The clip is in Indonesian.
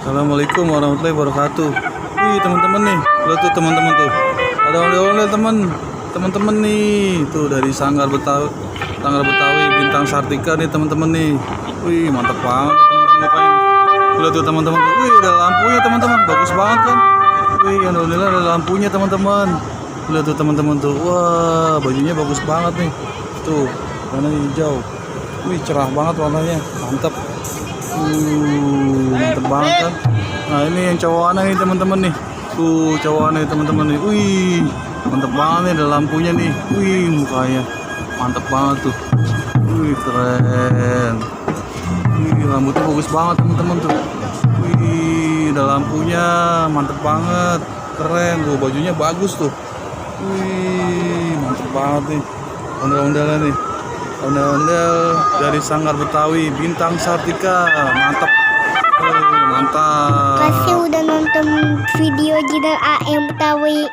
Assalamualaikum warahmatullahi wabarakatuh. Wih teman-teman nih, lihat tuh teman-teman tuh. Ada oleh-oleh teman-teman nih. Tuh dari Sanggar Betawi Bintang Sartika nih teman-teman nih. Wih mantap banget teman-teman ngapain. Lihat tuh teman-teman tuh. Wih ada lampunya teman-teman, bagus banget kan. Wih alhamdulillah ada lampunya teman-teman. Lihat tuh teman-teman tuh. Wah bajunya bagus banget nih. Tuh warna hijau. Wih cerah banget warnanya, mantap. Mantep banget kan. Nah ini yang cowokan nih teman-teman nih. Tuh cowokan nih teman-teman nih. Wih mantep banget nih, ada lampunya nih. Wih mukanya mantep banget tuh. Wih keren. Wih rambutnya bagus banget teman-teman tuh. Wih ada lampunya, mantep banget, keren tuh, bajunya bagus tuh. Wih mantep banget nih, ondel-ondelnya nih. Ondel-ondel dari Sanggar Betawi Bintang Sartika, mantap. Mantap. Kasih udah nonton video Jidat AM Betawi.